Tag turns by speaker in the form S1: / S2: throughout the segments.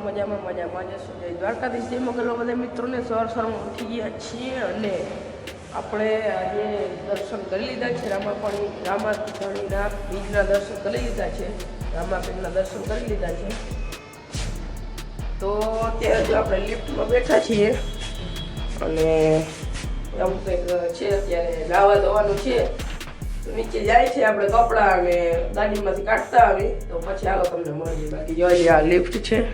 S1: મજામાં જશો જય દ્વારકાધીશ જય મોગલો બધા મિત્રોને સવારમાં ઉઠી ગયા છીએ અને આપણે આજે દર્શન કરી લીધા છે રામાધણીના બીજના દર્શન કરી લીધા છે રામાપીરના દર્શન કરી લીધા છે તો અત્યારે જો આપણે લિફ્ટમાં બેઠા છીએ અને એવું કંઈક છે અત્યારે નાવા ધોવાનું છે નીચે જાય છે આપણે કપડાં અને ગાડીમાંથી કાઢતા આવી તો પછી હાલો તમને મળીએ બાકી જોઈએ આ લિફ્ટ છે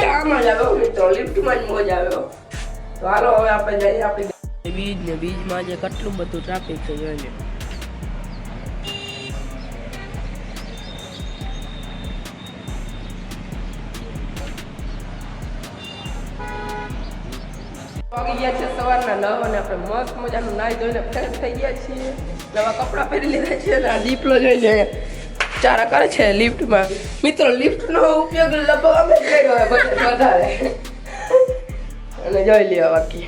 S1: આમાં જ આવ્યો મિત્રો લિફ્ટમાં જ મોજ આવ્યો તો હાલો હવે આપણે જઈએ આપણી બીજમાં જે કેટલું બધું ટ્રાફિક છે જોઈએ વાગી ગયા છે સવારના 9 અને આપણે મસ્ત મજાનું નાઈ ધોઈને ફ્રેશ થઈ ગયા છીએ નવા કપડાં પહેરી લીધા છે અને આ દીપલો જોઈને ચારા કરે છે લિફ્ટમાં મિત્રો લિફ્ટનો ઉપયોગ લગભગ અમે કર્યો હોય વધારે અને જોઈ લ્યો બાકી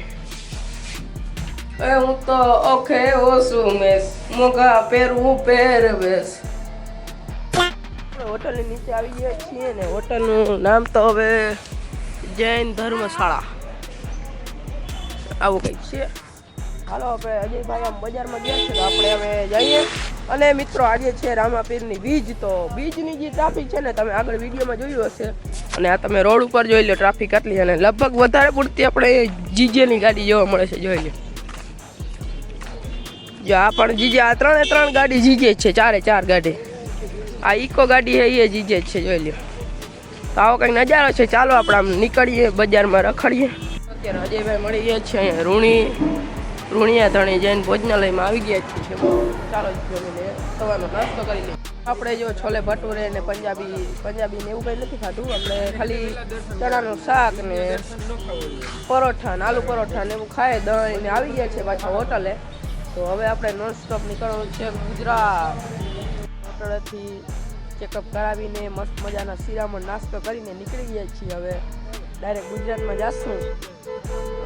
S1: હું તો ઓકે ઓછું મેસ મોગા પહેરવું પહેરવેશ હોટલની નીચે આવી ગયા છીએ ને હોટલનું નામ તો હવે જૈન ધર્મશાળા આવું કંઈક છે હાલો આપણે અજયભાઈ આમ બજારમાં ગયા છે તો આપણે હવે જઈએ અને મિત્રો આજે છે રામાપીરની બીજ તો બીજની જે ટ્રાફિક છે ને તમે આગળ વિડીયોમાં જોયું હશે અને આ તમે રોડ ઉપર જોઈ લો ટ્રાફિક આટલી અને લગભગ વધારે પૂરતી આપણે જીજેની ગાડી જોવા મળે છે જોઈ લો જો આ પણ જીજે આ ત્રણ ગાડી જીજે જ છે ચાર ગાડી આ ઇકો ગાડી છે એ જીજે જ છે જોઈ લો તો આવો કંઈક નજારો છે ચાલો આપણે આમ નીકળીએ બજારમાં રખડીએ અત્યારે અજયભાઈ મળી ગયા છે અહીંયા રૂણિયા ધણી જૈન ભોજનાલયમાં આવી ગયા છીએ ચાલો જમીને સવારનો નાસ્તો કરી લઈએ આપણે જો છોલે ભટુરે ને પંજાબી ને એવું કંઈ નથી ખાધું આપણે ખાલી ચણાનું શાક ને પરોઠા ને આલુ પરોઠા ને એવું ખાય દહીં ને આવી ગયા છે પાછા હોટલે તો હવે આપણે નોનસ્ટોપ નીકળવાનું છે ગુજરાત હોટલેથી ચેકઅપ કરાવીને મસ્ત મજાના શિરામણ નાસ્તો કરીને નીકળી ગયા છીએ હવે ડાયરેક્ટ ગુજરાતમાં જઈશું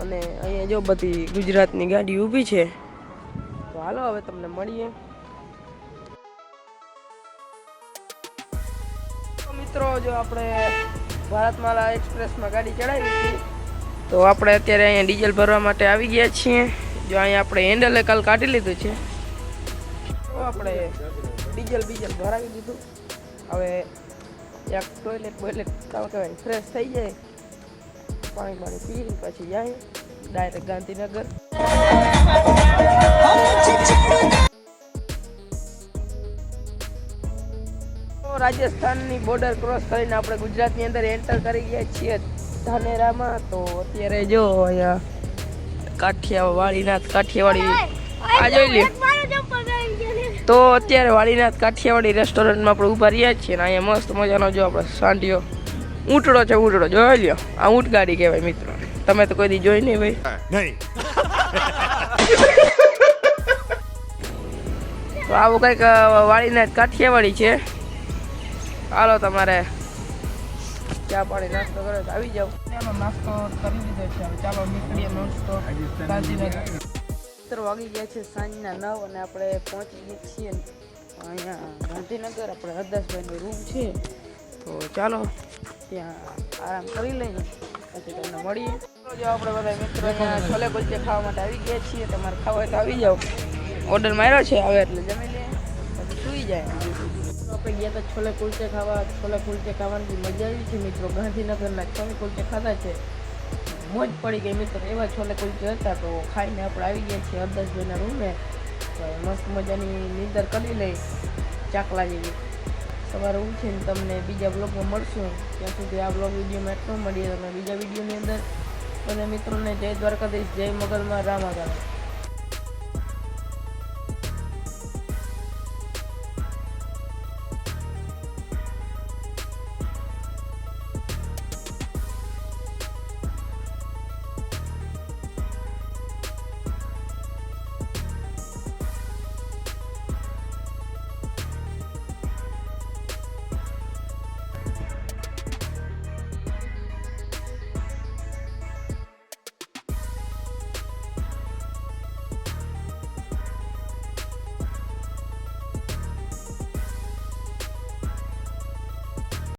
S1: અને અહીંયા જો બધી ગુજરાતની ગાડી ઊભી છે તો હાલો હવે તમને મળીએ મિત્રો જો આપણે ભારતમાલા એક્સપ્રેસમાં ગાડી ચડાવી હતી તો આપણે અત્યારે અહીંયા ડીઝલ ભરવા માટે આવી ગયા છીએ જો અહીંયા આપણે હેન્ડલે કાલ કાઢી લીધું છે તો આપણે ડીઝલ ભરાવી દીધું હવે એક ટોયલેટ કામ કહેવાય ફ્રેશ થઈ જાય પાણી પીને પછી જાય ડાયરેક્ટ ગાંધીનગર રાજસ્થાનની બોર્ડર ક્રોસ કરીને આપણે ગુજરાતની અંદર એન્ટર કરી ગયા છીએ ધાનેરામાં તો અત્યારે જો અહીંયા કાઠિયાવાડી આ જોઈ લે તો અત્યારે વાડીનાથ કાઠિયાવાડી રેસ્ટોરન્ટમાં આપણે ઊભા રહ્યા છીએ ને અહીંયા મસ્ત મજાનો જો આપણે સાંઢિયો ઊંટડો છે ઊંટડો જોઈ લ્યો આ ઊંટ ગાડી કહેવાય મિત્રો તમે તો કોઈ દી જોઈ નહીં ભાઈ તો આવું કંઈક વાડીનાથ કાઠિયાવાડી છે હાલો તમારે ચા પાણી નાસ્તો કરો તો આવી જાઓ ચાલો નાસ્તો કરી દીધો છે હવે ચાલો નીકળીએ નાસ્તો ગાંધીનગર વાગી ગયા છે સાંજના 9 અને આપણે પહોંચી ગયા છીએ અહીંયા ગાંધીનગર આપણે હરદાસભાઈનો રૂમ છે તો ચાલો ત્યાં આરામ કરી લઈએ પછી તમને મળીએ જો આપણે બધા મિત્રો છોલે કુલચે ખાવા માટે આવી ગયા છીએ તમારે ખાવા હોય તો આવી જાઓ ઓર્ડર માર્યો છે આવે એટલે જમી લે પછી સૂઈ જાય આપણે ગયા તો છોલે કુલચે ખાવાની મજા આવી છે મિત્રો ગાંધીનગરના છોલે કુલચે ખાધા છે મોજ પડી ગઈ મિત્રો એવા છોલે કુલચે હતા તો ખાઈને આપણે આવી ગયા છીએ હરદાસભાઈના રૂમે મસ્ત મજાની નીંદર કરી લઈ ચાકલા જેવી સવારે ઉઠીને તમને બીજા બ્લોગમાં મળશું ત્યાં સુધી આ બ્લોગ વિડીયોમાં એટલું મળીએ તમે બીજા વિડીયોની અંદર અને મિત્રોને જય દ્વારકાધીશ જય મોગલમાં રામ આગળ